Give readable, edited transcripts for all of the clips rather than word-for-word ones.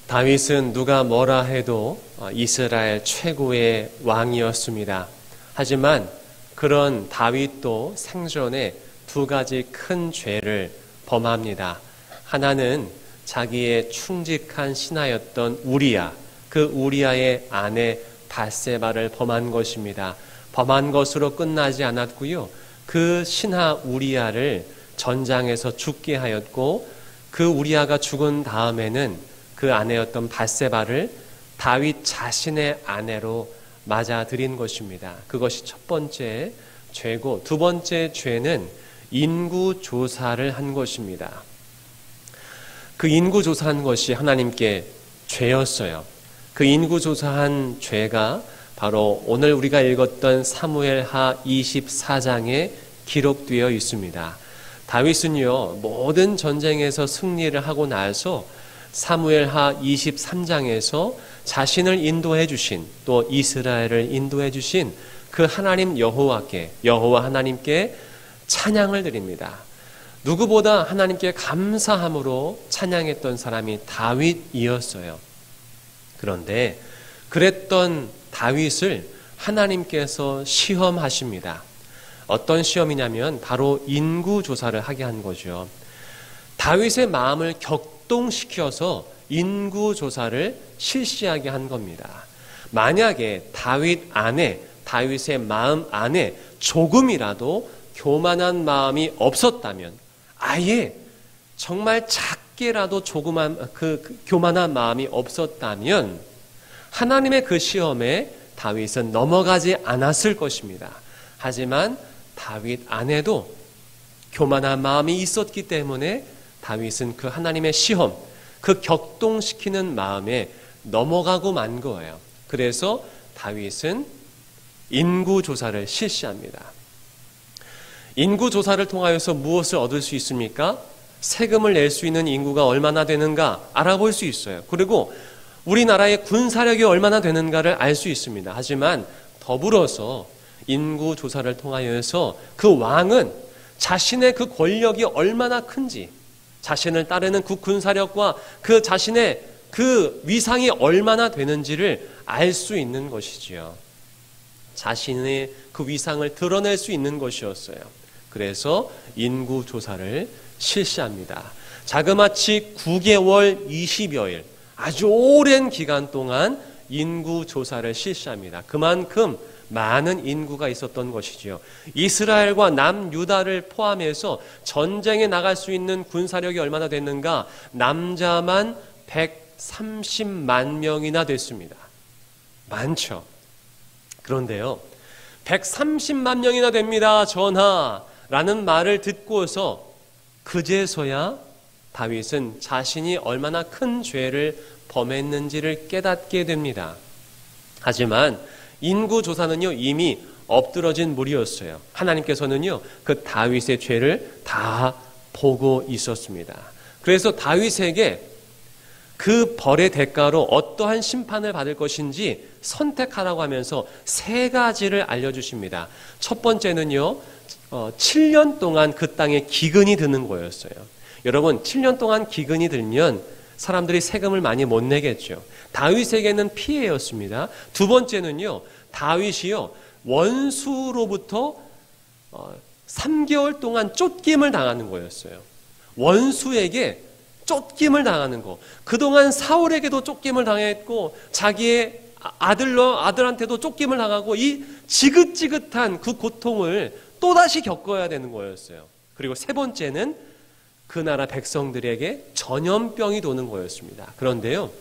다윗은 누가 뭐라 해도 이스라엘 최고의 왕이었습니다. 하지만 그런 다윗도 생전에 두 가지 큰 죄를 범합니다. 하나는 자기의 충직한 신하였던 우리야, 그 우리야의 아내 밧세바를 범한 것입니다. 범한 것으로 끝나지 않았고요. 그 신하 우리야를 전장에서 죽게 하였고, 그 우리야가 죽은 다음에는 그 아내였던 밧세바를 다윗 자신의 아내로 맞아들인 것입니다. 그것이 첫 번째 죄고, 두 번째 죄는 인구조사를 한 것입니다. 그 인구조사한 것이 하나님께 죄였어요. 그 인구조사한 죄가 바로 오늘 우리가 읽었던 사무엘하 24장에 기록되어 있습니다. 다윗은요, 모든 전쟁에서 승리를 하고 나서 사무엘하 23장에서 자신을 인도해 주신, 또 이스라엘을 인도해 주신 그 하나님 여호와께, 여호와 하나님께 찬양을 드립니다. 누구보다 하나님께 감사함으로 찬양했던 사람이 다윗이었어요. 그런데 그랬던 다윗을 하나님께서 시험하십니다. 어떤 시험이냐면 바로 인구조사를 하게 한 거죠. 다윗의 마음을 격동시켜서 인구조사를 실시하게 한 겁니다. 만약에 다윗 안에, 다윗의 마음 안에 조금이라도 교만한 마음이 없었다면, 아예 정말 작게라도 조그만 그 교만한 마음이 없었다면 하나님의 그 시험에 다윗은 넘어가지 않았을 것입니다. 하지만 다윗 안에도 교만한 마음이 있었기 때문에 다윗은 그 하나님의 시험, 그 격동시키는 마음에 넘어가고 만 거예요. 그래서 다윗은 인구조사를 실시합니다. 인구조사를 통하여서 무엇을 얻을 수 있습니까? 세금을 낼 수 있는 인구가 얼마나 되는가 알아볼 수 있어요. 그리고 우리나라의 군사력이 얼마나 되는가를 알 수 있습니다. 하지만 더불어서 인구조사를 통하여서 그 왕은 자신의 그 권력이 얼마나 큰지, 자신을 따르는 그 군사력과 그 자신의 그 위상이 얼마나 되는지를 알 수 있는 것이지요. 자신의 그 위상을 드러낼 수 있는 것이었어요. 그래서 인구조사를 실시합니다. 자그마치 9개월 20여일, 아주 오랜 기간 동안 인구조사를 실시합니다. 그만큼 많은 인구가 있었던 것이지요. 이스라엘과 남유다를 포함해서 전쟁에 나갈 수 있는 군사력이 얼마나 됐는가? 남자만 130만 명이나 됐습니다. 많죠. 그런데요, 130만 명이나 됩니다, 전하라는 말을 듣고서 그제서야 다윗은 자신이 얼마나 큰 죄를 범했는지를 깨닫게 됩니다. 하지만 인구조사는요, 이미 엎드러진 물이었어요. 하나님께서는요, 그 다윗의 죄를 다 보고 있었습니다. 그래서 다윗에게 그 벌의 대가로 어떠한 심판을 받을 것인지 선택하라고 하면서 세 가지를 알려주십니다. 첫 번째는요, 7년 동안 그 땅에 기근이 드는 거였어요. 여러분, 7년 동안 기근이 들면 사람들이 세금을 많이 못 내겠죠. 다윗에게는 피해였습니다. 두 번째는요, 다윗이요, 원수로부터 3개월 동안 쫓김을 당하는 거였어요. 원수에게 쫓김을 당하는 거. 그동안 사울에게도 쫓김을 당했고 자기의 아들한테도 쫓김을 당하고 이 지긋지긋한 그 고통을 또다시 겪어야 되는 거였어요. 그리고 세 번째는 그 나라 백성들에게 전염병이 도는 거였습니다. 그런데요,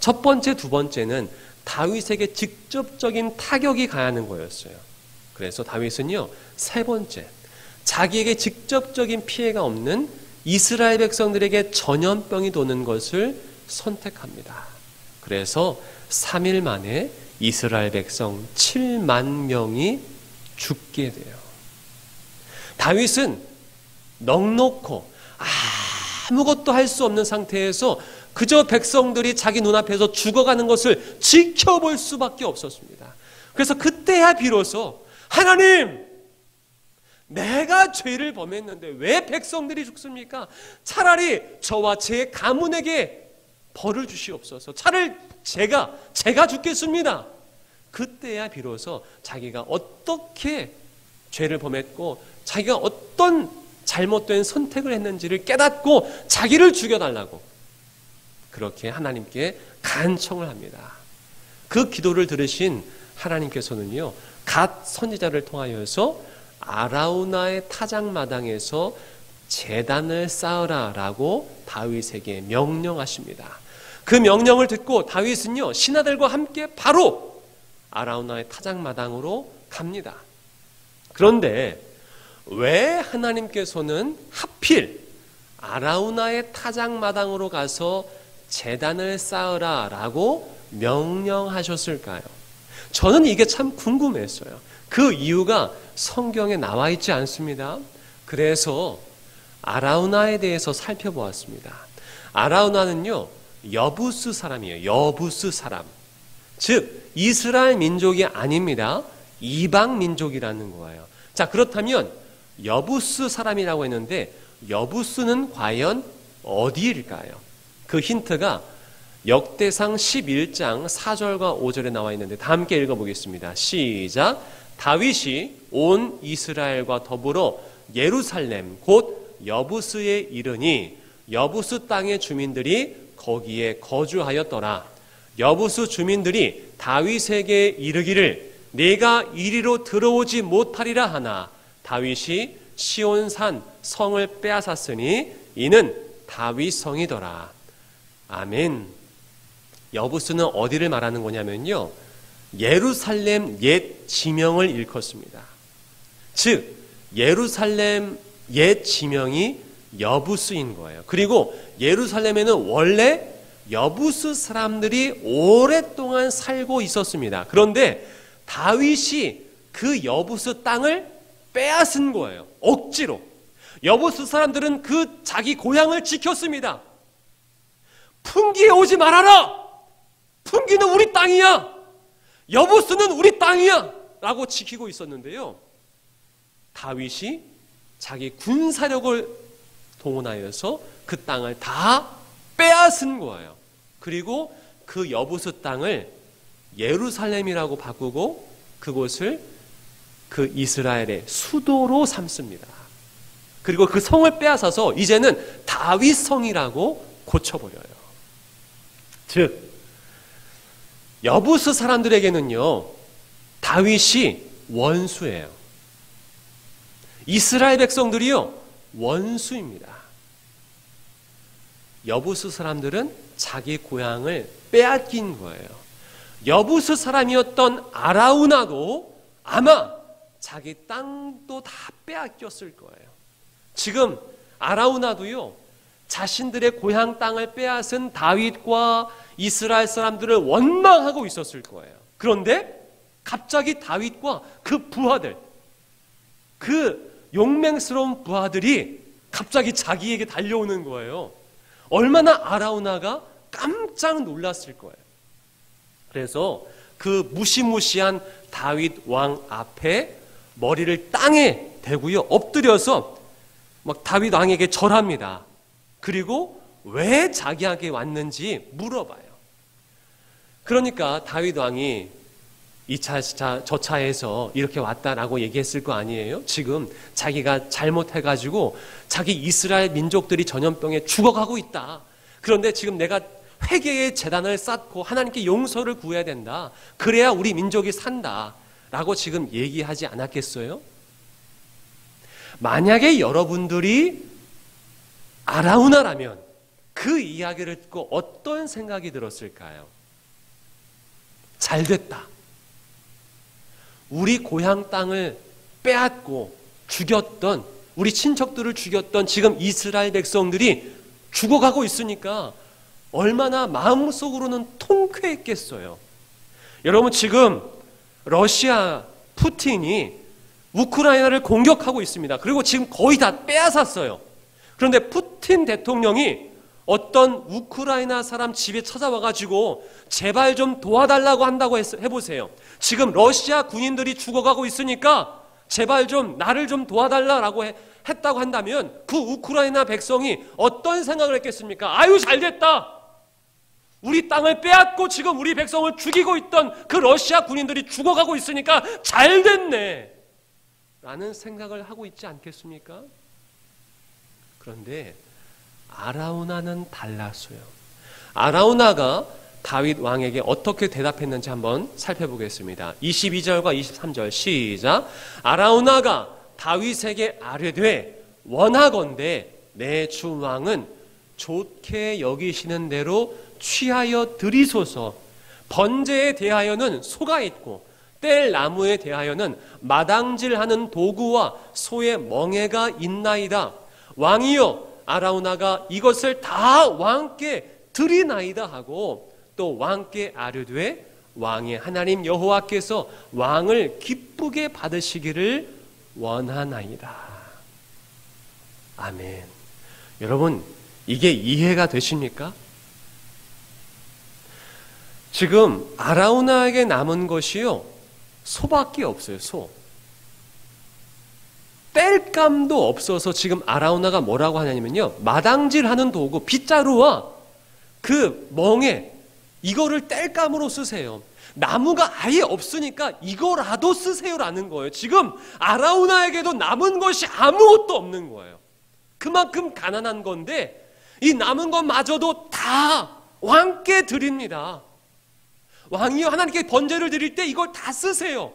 첫 번째, 두 번째는 다윗에게 직접적인 타격이 가하는 거였어요. 그래서 다윗은요, 세 번째, 자기에게 직접적인 피해가 없는 이스라엘 백성들에게 전염병이 도는 것을 선택합니다. 그래서 3일 만에 이스라엘 백성 7만 명이 죽게 돼요. 다윗은 넉넉고 아무것도 할 수 없는 상태에서 그저 백성들이 자기 눈앞에서 죽어가는 것을 지켜볼 수밖에 없었습니다. 그래서 그때야 비로소 하나님, 내가 죄를 범했는데 왜 백성들이 죽습니까? 차라리 저와 제 가문에게 벌을 주시옵소서. 차를 제가 죽겠습니다. 그때야 비로소 자기가 어떻게 죄를 범했고 자기가 어떤 잘못된 선택을 했는지를 깨닫고 자기를 죽여달라고 그렇게 하나님께 간청을 합니다. 그 기도를 들으신 하나님께서는요, 갓 선지자를 통하여서 아라우나의 타작마당에서 제단을 쌓으라 라고 다윗에게 명령하십니다. 그 명령을 듣고 다윗은요, 신하들과 함께 바로 아라우나의 타작마당으로 갑니다. 그런데 왜 하나님께서는 하필 아라우나의 타작마당으로 가서 제단을 쌓으라 라고 명령하셨을까요? 저는 이게 참 궁금했어요. 그 이유가 성경에 나와 있지 않습니다. 그래서 아라우나에 대해서 살펴보았습니다. 아라우나는요, 여부스 사람이에요. 여부스 사람. 즉 이스라엘 민족이 아닙니다. 이방 민족이라는 거예요. 자, 그렇다면 여부스 사람이라고 했는데 여부스는 과연 어디일까요? 그 힌트가 역대상 11장 4절과 5절에 나와 있는데 다 함께 읽어보겠습니다. 시작. 다윗이 온 이스라엘과 더불어 예루살렘 곧 여부스에 이르니 여부스 땅의 주민들이 거기에 거주하였더라. 여부스 주민들이 다윗에게 이르기를 내가 이리로 들어오지 못하리라 하나 다윗이 시온산 성을 빼앗았으니 이는 다윗 성이더라. 아멘. 여부스는 어디를 말하는 거냐면요, 예루살렘 옛 지명을 일컫습니다. 즉 예루살렘 옛 지명이 여부스인 거예요. 그리고 예루살렘에는 원래 여부스 사람들이 오랫동안 살고 있었습니다. 그런데 다윗이 그 여부스 땅을 빼앗은 거예요. 억지로. 여부스 사람들은 그 자기 고향을 지켰습니다. 풍기에 오지 말아라. 풍기는 우리 땅이야. 여부스는 우리 땅이야. 라고 지키고 있었는데요, 다윗이 자기 군사력을 동원하여서 그 땅을 다 빼앗은 거예요. 그리고 그 여부스 땅을 예루살렘이라고 바꾸고 그곳을 그 이스라엘의 수도로 삼습니다. 그리고 그 성을 빼앗아서 이제는 다윗 성이라고 고쳐버려요. 즉 여부스 사람들에게는요, 다윗이 원수예요. 이스라엘 백성들이요, 원수입니다. 여부스 사람들은 자기 고향을 빼앗긴 거예요. 여부스 사람이었던 아라우나도 아마 자기 땅도 다 빼앗겼을 거예요. 지금 아라우나도요, 자신들의 고향 땅을 빼앗은 다윗과 이스라엘 사람들을 원망하고 있었을 거예요. 그런데 갑자기 다윗과 그 부하들, 그 용맹스러운 부하들이 갑자기 자기에게 달려오는 거예요. 얼마나 아라우나가 깜짝 놀랐을 거예요. 그래서 그 무시무시한 다윗 왕 앞에 머리를 땅에 대고요, 엎드려서 막 다윗 왕에게 절합니다. 그리고 왜 자기에게 왔는지 물어봐요. 그러니까 다윗 왕이 이 저 차에서 이렇게 왔다라고 얘기했을 거 아니에요? 지금 자기가 잘못해가지고 자기 이스라엘 민족들이 전염병에 죽어가고 있다. 그런데 지금 내가 회개의 제단을 쌓고 하나님께 용서를 구해야 된다. 그래야 우리 민족이 산다. 라고 지금 얘기하지 않았겠어요? 만약에 여러분들이 아라우나라면 그 이야기를 듣고 어떤 생각이 들었을까요? 잘됐다. 우리 고향 땅을 빼앗고 죽였던, 우리 친척들을 죽였던 지금 이스라엘 백성들이 죽어가고 있으니까 얼마나 마음속으로는 통쾌했겠어요. 여러분, 지금 러시아 푸틴이 우크라이나를 공격하고 있습니다. 그리고 지금 거의 다 빼앗았어요. 그런데 푸틴 대통령이 어떤 우크라이나 사람 집에 찾아와가지고 제발 좀 도와달라고 한다고 해보세요. 지금 러시아 군인들이 죽어가고 있으니까 제발 좀 나를 좀 도와달라고 했다고 한다면 그 우크라이나 백성이 어떤 생각을 했겠습니까? 아유, 잘됐다. 우리 땅을 빼앗고 지금 우리 백성을 죽이고 있던 그 러시아 군인들이 죽어가고 있으니까 잘 됐네 라는 생각을 하고 있지 않겠습니까? 그런데 아라우나는 달랐어요. 아라우나가 다윗 왕에게 어떻게 대답했는지 한번 살펴보겠습니다. 22절과 23절 시작. 아라우나가 다윗에게 아뢰되 원하건대 내 주 왕은 좋게 여기시는 대로 취하여 드리소서. 번제에 대하여는 소가 있고 뗄 나무에 대하여는 마당질하는 도구와 소의 멍에가 있나이다. 왕이여 아라우나가 이것을 다 왕께 드리나이다 하고 또 왕께 아뢰되 왕의 하나님 여호와께서 왕을 기쁘게 받으시기를 원하나이다. 아멘. 여러분, 이게 이해가 되십니까? 지금 아라우나에게 남은 것이요, 소밖에 없어요. 소. 뗄감도 없어서 지금 아라우나가 뭐라고 하냐면요, 마당질하는 도구 빗자루와 그 멍에 이거를 뗄감으로 쓰세요. 나무가 아예 없으니까 이거라도 쓰세요라는 거예요. 지금 아라우나에게도 남은 것이 아무것도 없는 거예요. 그만큼 가난한 건데 이 남은 것마저도 다 왕께 드립니다. 왕이요 하나님께 번제를 드릴 때 이걸 다 쓰세요.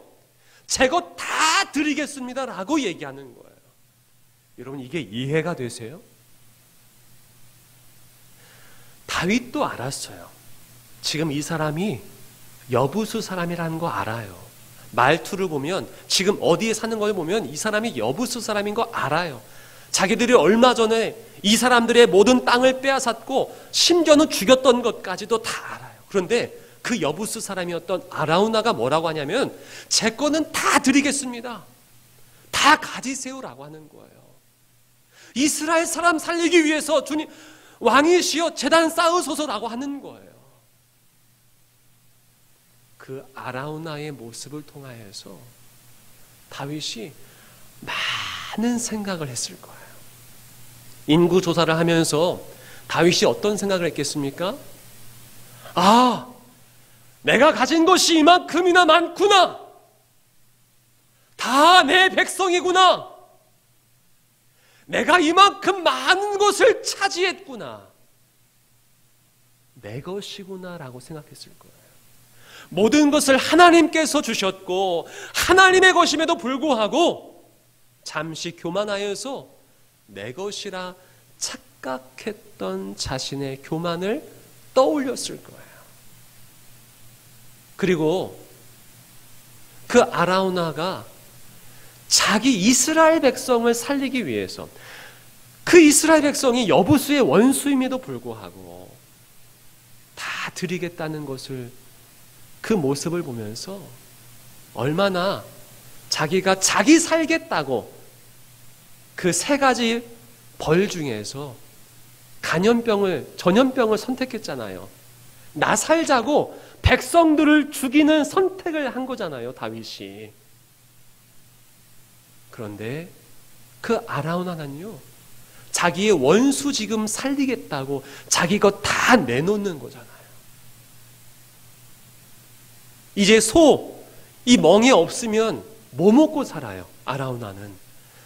제 것 다 드리겠습니다 라고 얘기하는 거예요. 여러분, 이게 이해가 되세요? 다윗도 알았어요. 지금 이 사람이 여부수 사람이라는 거 알아요. 말투를 보면, 지금 어디에 사는 걸 보면 이 사람이 여부수 사람인 거 알아요. 자기들이 얼마 전에 이 사람들의 모든 땅을 빼앗았고 심지어는 죽였던 것까지도 다 알아요. 그런데 그 여부수 사람이었던 아라우나가 뭐라고 하냐면 제 거는 다 드리겠습니다. 다 가지세요라고 하는 거예요. 이스라엘 사람 살리기 위해서 주님 왕이시여 제단 쌓으소서라고 하는 거예요. 그 아라우나의 모습을 통하여서 다윗이 많은 생각을 했을 거예요. 인구 조사를 하면서 다윗이 어떤 생각을 했겠습니까? 아, 내가 가진 것이 이만큼이나 많구나. 다 내 백성이구나. 내가 이만큼 많은 것을 차지했구나. 내 것이구나라고 생각했을 거예요. 모든 것을 하나님께서 주셨고 하나님의 것임에도 불구하고 잠시 교만하여서 내 것이라 착각했던 자신의 교만을 떠올렸을 거예요. 그리고 그 아라우나가 자기 이스라엘 백성을 살리기 위해서, 그 이스라엘 백성이 여부수의 원수임에도 불구하고 다 드리겠다는 것을, 그 모습을 보면서 얼마나 자기가 자기 살겠다고 그 세 가지 벌 중에서 전염병을 선택했잖아요. 나 살자고 백성들을 죽이는 선택을 한 거잖아요, 다윗이. 그런데 그 아라우나는요, 자기의 원수 지금 살리겠다고 자기 것 다 내놓는 거잖아요. 이제 이 멍이 없으면 뭐 먹고 살아요, 아라우나는.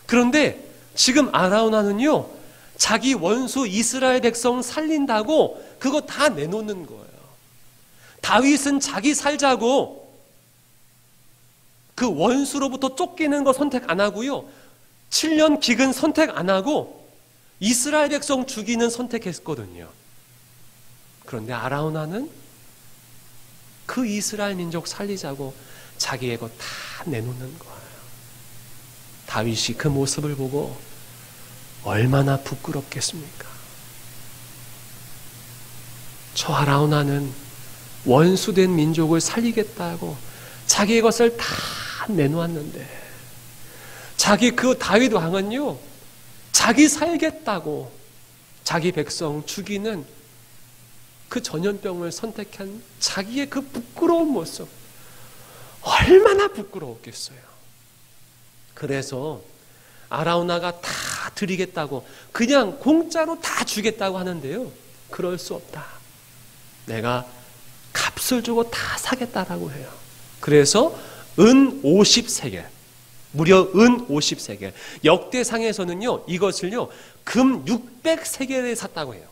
그런데 지금 아라우나는요, 자기 원수 이스라엘 백성 살린다고 그거 다 내놓는 거예요. 다윗은 자기 살자고 그 원수로부터 쫓기는 거 선택 안 하고요, 7년 기근 선택 안 하고 이스라엘 백성 죽이는 선택했거든요. 그런데 아라우나는 그 이스라엘 민족 살리자고 자기의 것 다 내놓는 거예요. 다윗이 그 모습을 보고 얼마나 부끄럽겠습니까? 저 아라우나는 원수된 민족을 살리겠다고 자기의 것을 다 내놓았는데, 자기 그 다윗 왕은요, 자기 살겠다고 자기 백성 죽이는 그 전염병을 선택한 자기의 그 부끄러운 모습, 얼마나 부끄러웠겠어요. 그래서 아라우나가 다 드리겠다고 그냥 공짜로 다 주겠다고 하는데요, 그럴 수 없다. 내가 값을 주고 다 사겠다라고 해요. 그래서 은 50세겔, 무려 은 50세겔. 역대상에서는요, 이것을요, 금 600세겔에 샀다고 해요.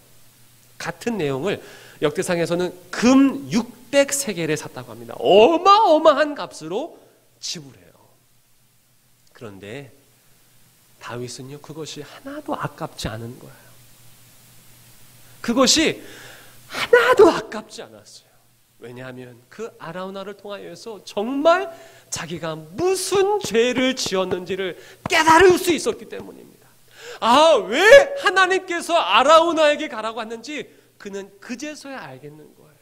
같은 내용을 역대상에서는 금 600세겔에 샀다고 합니다. 어마어마한 값으로 지불해요. 그런데 다윗은요, 그것이 하나도 아깝지 않은 거예요. 그것이 하나도 아깝지 않았어요. 왜냐하면 그 아라우나를 통하여서 정말 자기가 무슨 죄를 지었는지를 깨달을 수 있었기 때문입니다. 아, 왜 하나님께서 아라우나에게 가라고 했는지 그는 그제서야 알겠는 거예요.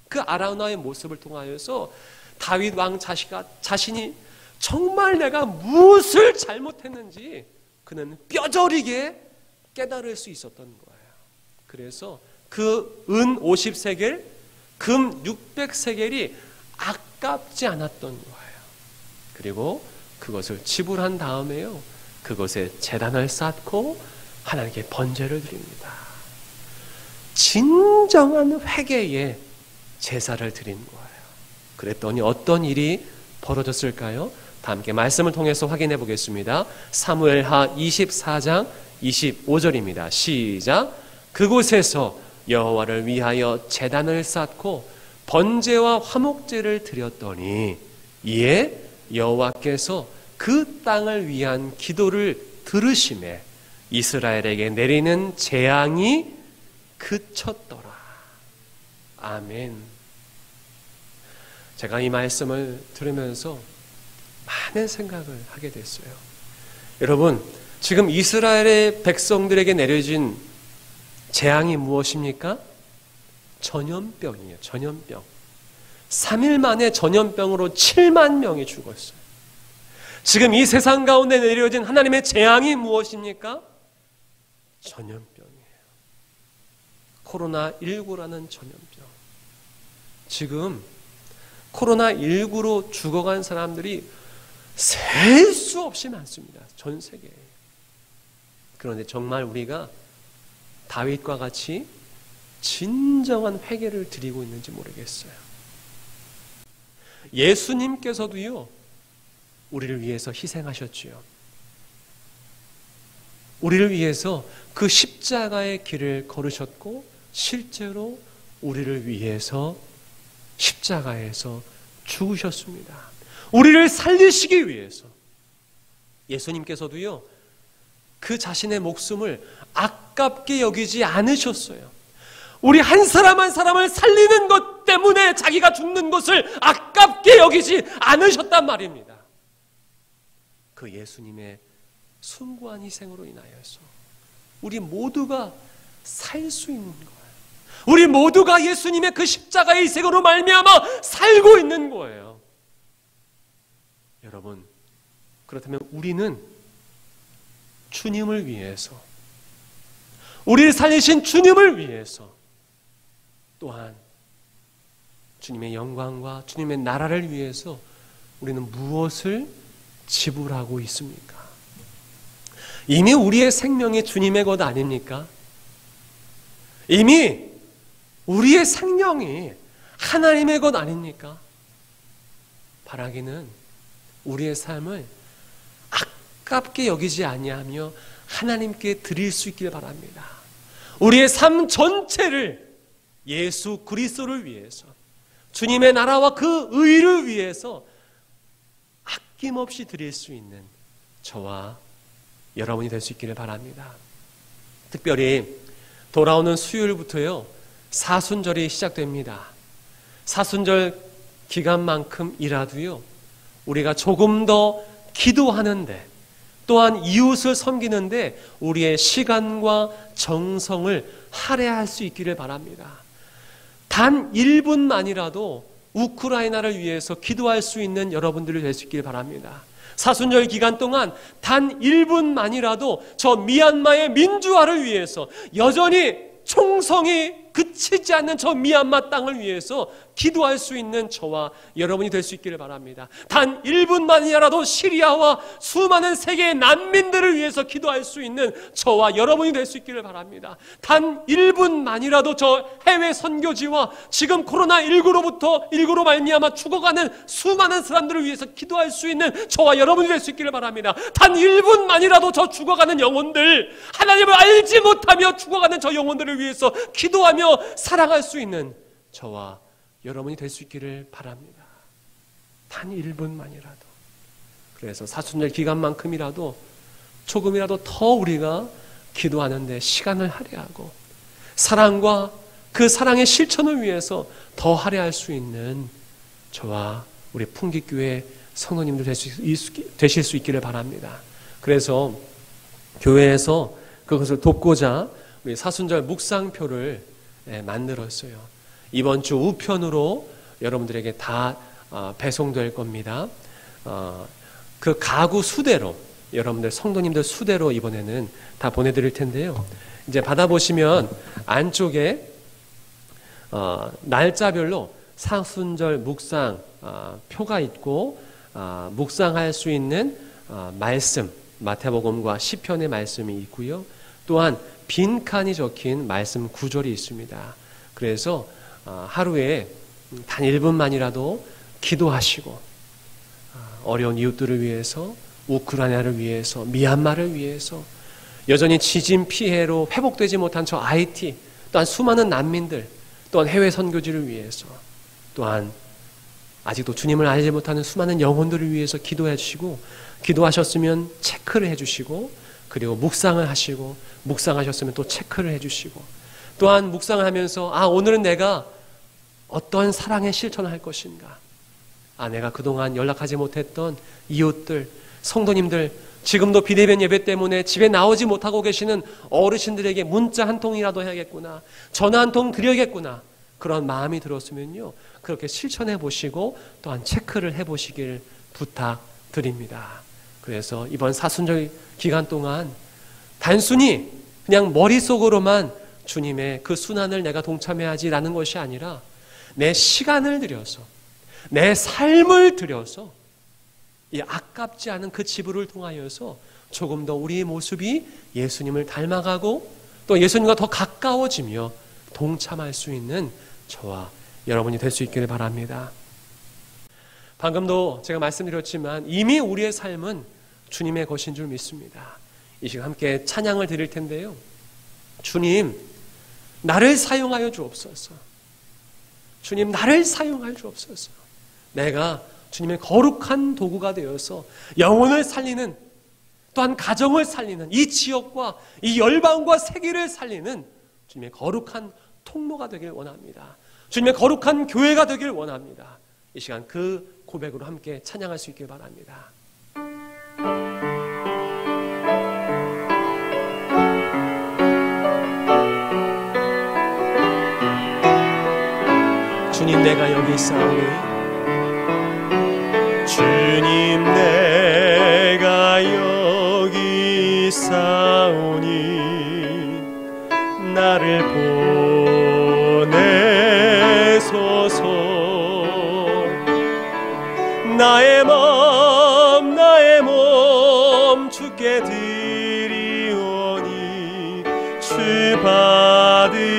그 아라우나의 모습을 통하여서 다윗 왕 자신이 정말 내가 무엇을 잘못했는지 그는 뼈저리게 깨달을 수 있었던 거예요. 그래서 그 은 50세겔, 금 600세겔이 아깝지 않았던 거예요. 그리고 그것을 지불한 다음에요, 그것에 제단을 쌓고 하나님께 번제를 드립니다. 진정한 회개에 제사를 드린 거예요. 그랬더니 어떤 일이 벌어졌을까요? 다 함께 말씀을 통해서 확인해 보겠습니다. 사무엘하 24장 25절입니다. 시작. 그곳에서 여호와를 위하여 제단을 쌓고 번제와 화목제를 드렸더니 이에 여호와께서 그 땅을 위한 기도를 들으시매 이스라엘에게 내리는 재앙이 그쳤더라. 아멘. 제가 이 말씀을 들으면서 많은 생각을 하게 됐어요. 여러분, 지금 이스라엘의 백성들에게 내려진 재앙이 무엇입니까? 전염병이에요. 전염병. 3일 만에 전염병으로 7만 명이 죽었어요. 지금 이 세상 가운데 내려진 하나님의 재앙이 무엇입니까? 전염병이에요. 코로나19라는 전염병. 지금 코로나19로 죽어간 사람들이 셀 수 없이 많습니다. 전 세계에. 그런데 정말 우리가 다윗과 같이 진정한 회개를 드리고 있는지 모르겠어요. 예수님께서도요, 우리를 위해서 희생하셨지요. 우리를 위해서 그 십자가의 길을 걸으셨고 실제로 우리를 위해서 십자가에서 죽으셨습니다. 우리를 살리시기 위해서. 예수님께서도요, 그 자신의 목숨을 아깝게 여기지 않으셨어요. 우리 한 사람 한 사람을 살리는 것 때문에 자기가 죽는 것을 아깝게 여기지 않으셨단 말입니다. 그 예수님의 숭고한 희생으로 인하여서 우리 모두가 살 수 있는 거예요. 우리 모두가 예수님의 그 십자가의 희생으로 말미암아 살고 있는 거예요. 여러분, 그렇다면 우리는 주님을 위해서, 우리를 살리신 주님을 위해서, 또한 주님의 영광과 주님의 나라를 위해서 우리는 무엇을 지불하고 있습니까? 이미 우리의 생명이 주님의 것 아닙니까? 이미 우리의 생명이 하나님의 것 아닙니까? 바라기는 우리의 삶을 아깝게 여기지 아니하며 하나님께 드릴 수 있길 바랍니다. 우리의 삶 전체를 예수 그리스도를 위해서, 주님의 나라와 그 의를 위해서 아낌없이 드릴 수 있는 저와 여러분이 될 수 있기를 바랍니다. 특별히 돌아오는 수요일부터요, 사순절이 시작됩니다. 사순절 기간만큼이라도요, 우리가 조금 더 기도하는데, 또한 이웃을 섬기는데 우리의 시간과 정성을 할애할 수 있기를 바랍니다. 단 1분만이라도 우크라이나를 위해서 기도할 수 있는 여러분들이 될 수 있기를 바랍니다. 사순절 기간 동안 단 1분만이라도 저 미얀마의 민주화를 위해서, 여전히 총성이 그치지 않는 저 미얀마 땅을 위해서 기도할 수 있는 저와 여러분이 될 수 있기를 바랍니다. 단 1분만이라도 시리아와 수많은 세계의 난민들을 위해서 기도할 수 있는 저와 여러분이 될 수 있기를 바랍니다. 단 1분만이라도 저 해외 선교지와 지금 코로나19로 말미암아 죽어가는 수많은 사람들을 위해서 기도할 수 있는 저와 여러분이 될 수 있기를 바랍니다. 단 1분만이라도 저 죽어가는 영혼들, 하나님을 알지 못하며 죽어가는 저 영혼들을 위해서 기도하며 사랑할 수 있는 저와 여러분이 될 수 있기를 바랍니다. 단 1분만이라도. 그래서 사순절 기간만큼이라도 조금이라도 더 우리가 기도하는데 시간을 할애하고 사랑과 그 사랑의 실천을 위해서 더 할애할 수 있는 저와 우리 풍기교회 성도님들 되실 수 있기를 바랍니다. 그래서 교회에서 그것을 돕고자 우리 사순절 묵상표를 만들었어요. 이번 주 우편으로 여러분들에게 다 배송될 겁니다. 그 가구 수대로 여러분들 성도님들 수대로 이번에는 다 보내드릴 텐데요. 이제 받아보시면 안쪽에 날짜별로 사순절 묵상 표가 있고 묵상할 수 있는 말씀, 마태복음과 시편의 말씀이 있고요. 또한 빈칸이 적힌 말씀 구절이 있습니다. 그래서 하루에 단 1분만이라도 기도하시고 어려운 이웃들을 위해서, 우크라이나를 위해서, 미얀마를 위해서, 여전히 지진 피해로 회복되지 못한 저 하이티, 또한 수많은 난민들, 또한 해외 선교지를 위해서, 또한 아직도 주님을 알지 못하는 수많은 영혼들을 위해서 기도해 주시고, 기도하셨으면 체크를 해 주시고, 그리고 묵상을 하시고, 묵상하셨으면 또 체크를 해 주시고, 또한 묵상을 하면서 오늘은 내가 어떤 사랑의 실천을 할 것인가, 내가 그동안 연락하지 못했던 이웃들, 성도님들, 지금도 비대면 예배 때문에 집에 나오지 못하고 계시는 어르신들에게 문자 한 통이라도 해야겠구나, 전화 한 통 드려야겠구나, 그런 마음이 들었으면요, 그렇게 실천해 보시고 또한 체크를 해 보시길 부탁드립니다. 그래서 이번 사순절 기간 동안 단순히 그냥 머릿속으로만 주님의 그 순환을 내가 동참해야지라는 것이 아니라 내 시간을 들여서, 내 삶을 들여서, 이 아깝지 않은 그 지불을 통하여서 조금 더 우리의 모습이 예수님을 닮아가고 또 예수님과 더 가까워지며 동참할 수 있는 저와 여러분이 될 수 있기를 바랍니다. 방금도 제가 말씀드렸지만 이미 우리의 삶은 주님의 것인 줄 믿습니다. 이 시간 함께 찬양을 드릴 텐데요. 주님, 나를 사용하여 주옵소서. 주님, 나를 사용하여 주옵소서. 내가 주님의 거룩한 도구가 되어서 영혼을 살리는, 또한 가정을 살리는, 이 지역과 이 열방과 세계를 살리는 주님의 거룩한 통로가 되길 원합니다. 주님의 거룩한 교회가 되길 원합니다. 이 시간 그 고백으로 함께 찬양할 수 있길 바랍니다. 주님, 내가 여기 있사오니, 주님, 내가 여기 있사오니, 나를 보내소서. 나의 몸 주께 드리오니, 주 받으옵소서.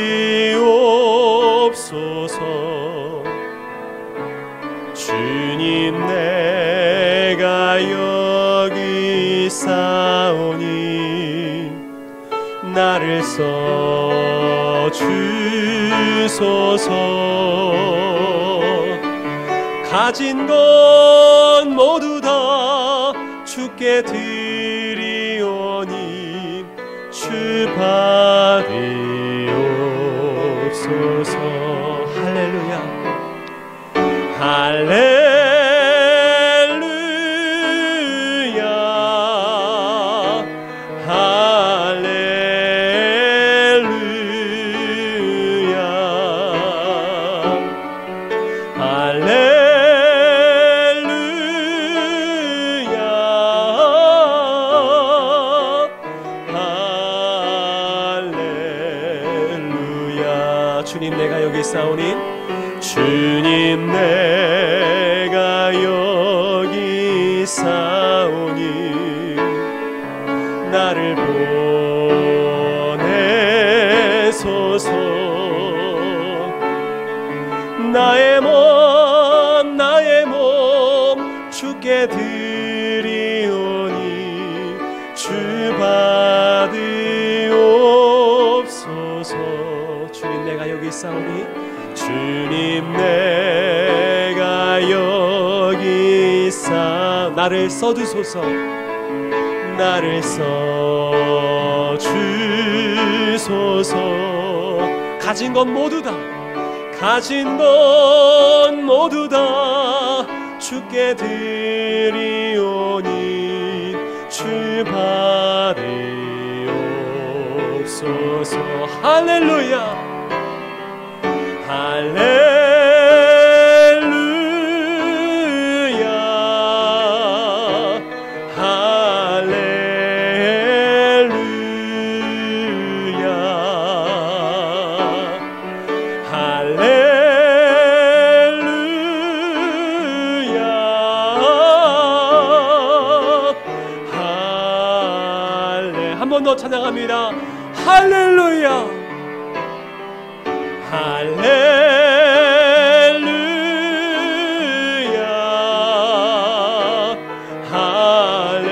주님, 내가 여기 있사오니, 나를 써주소서. 가진 것 모두 다 주께 드리오니, 주 받으옵소서. 할렐루야. 할렐루야, 할렐루야, 할렐루야, 할렐루야. 주님, 내가 여기 있사오니, 주님 내가 여기 있사오니 나를 보내소서. 나의 몸 주께 드리오니 주 받으옵소서. 주님 내가 여기 있사오니 주님 내가 여기 있사 나를 써주소서. 나를 써주소서. 가진 것 모두 다 주께 드리오니 주 받으옵소서. 할렐루야 할렐루야 할렐루야 할렐루야 한 번 더 찬양합니다. 할렐루야 할렐루야 할렐루야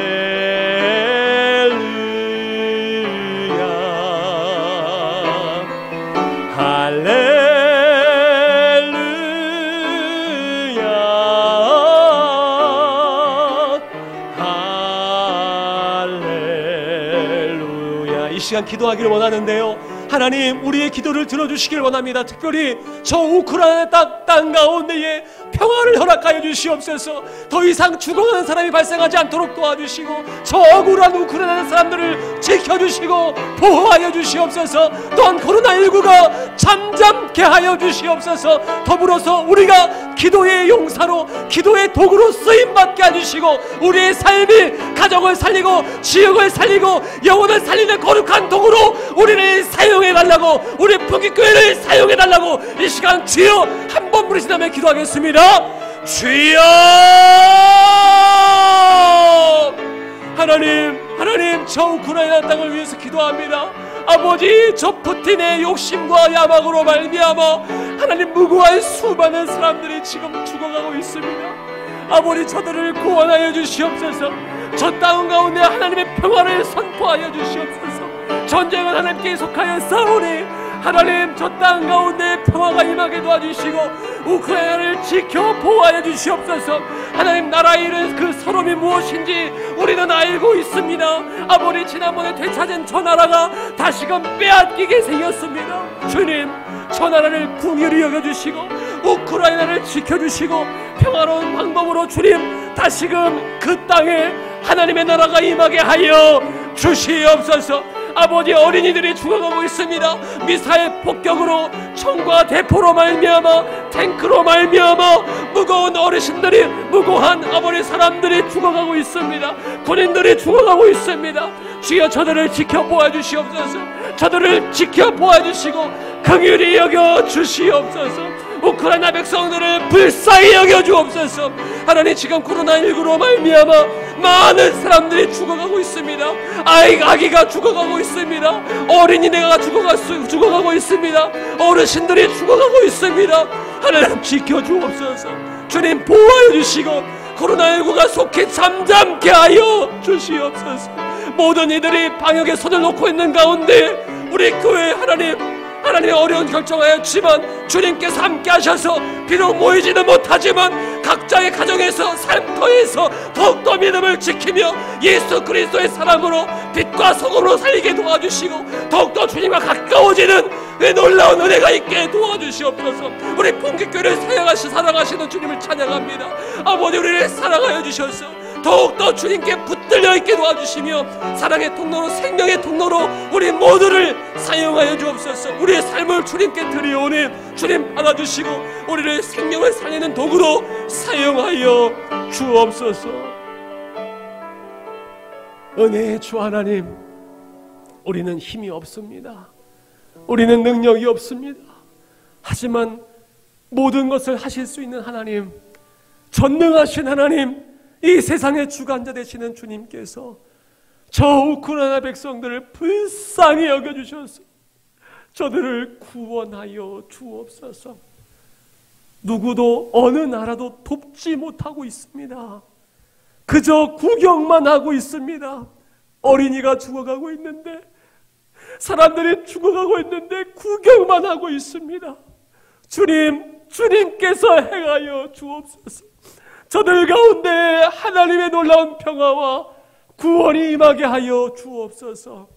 할렐루야 할렐루야. 이 시간 기도하기를 원하는데요, 하나님 우리의 기도를 들어주시길 원합니다. 특별히 저 우크라이나 땅 가운데에 평화를 허락하여 주시옵소서. 더 이상 죽어가는 사람이 발생하지 않도록 도와주시고 저 억울한 우크라이나 사람들을 지켜주시고 보호하여 주시옵소서. 또한 코로나19가 잠잠케 하여 주시옵소서. 더불어서 우리가 기도의 용사로 기도의 도구로 쓰임받게 해주시고 우리의 삶이 가정을 살리고 지역을 살리고 영혼을 살리는 거룩한 도구로 우리를 사용해달라고, 우리 풍기교회를 사용해달라고 이 시간 주여 한 번 부르신 다음에 기도하겠습니다. 주여! 하나님 저 우크라이나 땅을 위해서 기도합니다. 아버지, 저 푸틴의 욕심과 야망으로 말미암아 하나님 무고한 수많은 사람들이 지금 죽어가고 있습니다. 아버지, 저들을 구원하여 주시옵소서. 저 땅 가운데 하나님의 평화를 선포하여 주시옵소서. 전쟁은 하나님께 속하여 싸우니 하나님 저 땅 가운데 평화가 임하게 도와주시고 우크라이나를 지켜 보호하여 주시옵소서. 하나님, 나라 잃은 그 서름이 무엇인지 우리는 알고 있습니다. 아버지, 지난번에 되찾은 저 나라가 다시금 빼앗기게 생겼습니다. 주님, 저 나라를 긍휼히 여겨주시고 우크라이나를 지켜주시고 평화로운 방법으로 주님 다시금 그 땅에 하나님의 나라가 임하게 하여 주시옵소서. 아버지, 어린이들이 죽어가고 있습니다. 미사일 폭격으로, 총과 대포로 말미암아, 탱크로 말미암아 무거운 어르신들이, 무고한 아버지 사람들이 죽어가고 있습니다. 군인들이 죽어가고 있습니다. 주여, 저들을 지켜보아 주시옵소서. 저들을 지켜보아 주시고 긍휼히 여겨 주시옵소서. 우크라이나 백성들을 불쌍히 여겨 주옵소서. 하나님, 지금 코로나19로 말미암아 많은 사람들이 죽어가고 있습니다. 아기가 죽어가고 있습니다. 어린이네가 죽어가고 있습니다. 어르신들이 죽어가고 있습니다. 하나님, 지켜주옵소서. 주님, 보호하여 주시고 코로나19가 속히 잠잠케 하여 주시옵소서. 모든 이들이 방역에 손을 놓고 있는 가운데 우리 교회 하나님 어려운 결정하였지만 주님께서 함께 하셔서 비록 모이지는 못하지만 각자의 가정에서 삶터에서 더욱더 믿음을 지키며 예수 그리스도의 사랑으로 빛과 소금으로 살리게 도와주시고 더욱더 주님과 가까워지는 그 놀라운 은혜가 있게 도와주시옵소서. 우리 풍기교회를 사랑하시는 주님을 찬양합니다. 아버지, 우리를 사랑하여 주셔서 더욱더 주님께 붙들려 있게 도와주시며 사랑의 통로로, 생명의 통로로 우리 모두를 사용하여 주옵소서. 우리의 삶을 주님께 드리오니 주님 받아주시고 우리를 생명을 살리는 도구로 사용하여 주옵소서. 은혜의 주 하나님, 우리는 힘이 없습니다. 우리는 능력이 없습니다. 하지만 모든 것을 하실 수 있는 하나님, 전능하신 하나님, 이 세상의 주관자 되시는 주님께서 저 우크라이나 백성들을 불쌍히 여겨주셔서 저들을 구원하여 주옵소서. 누구도 어느 나라도 돕지 못하고 있습니다. 그저 구경만 하고 있습니다. 어린이가 죽어가고 있는데, 사람들이 죽어가고 있는데 구경만 하고 있습니다. 주님께서 행하여 주옵소서. 저들 가운데 하나님의 놀라운 평화와 구원이 임하게 하여 주옵소서.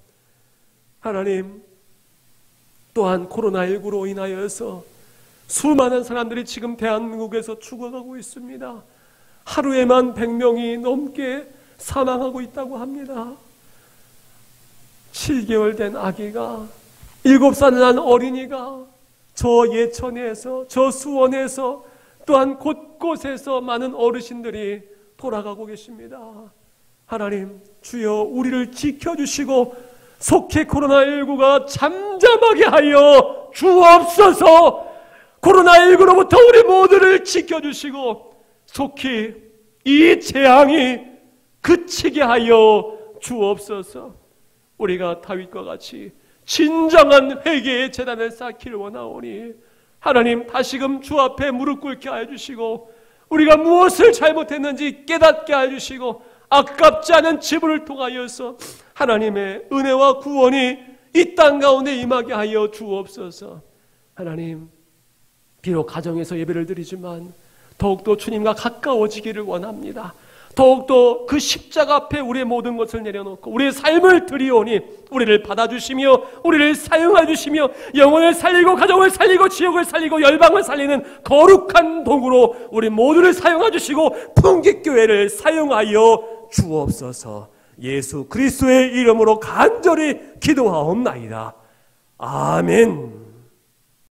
하나님, 또한 코로나19로 인하여서 수많은 사람들이 지금 대한민국에서 죽어가고 있습니다. 하루에만 100명이 넘게 사망하고 있다고 합니다. 7개월 된 아기가, 7살 난 어린이가 저 예천에서, 저 수원에서, 또한 곳곳에서 많은 어르신들이 돌아가고 계십니다. 하나님, 주여 우리를 지켜주시고 속히 코로나19가 잠잠하게 하여 주옵소서. 코로나19로부터 우리 모두를 지켜주시고 속히 이 재앙이 그치게 하여 주옵소서. 우리가 다윗과 같이 진정한 회개의 제단을 쌓기를 원하오니 하나님, 다시금 주 앞에 무릎 꿇게 하여 주시고 우리가 무엇을 잘못했는지 깨닫게 하여 주시고 아깝지 않은 지불을 통하여서 하나님의 은혜와 구원이 이 땅 가운데 임하게 하여 주옵소서. 하나님, 비록 가정에서 예배를 드리지만 더욱더 주님과 가까워지기를 원합니다. 더욱더 그 십자가 앞에 우리의 모든 것을 내려놓고 우리의 삶을 드리오니 우리를 받아주시며 우리를 사용해 주시며 영혼을 살리고 가정을 살리고 지역을 살리고 열방을 살리는 거룩한 도구로 우리 모두를 사용해 주시고 풍깃교회를 사용하여 주옵소서. 예수 그리스도의 이름으로 간절히 기도하옵나이다. 아멘.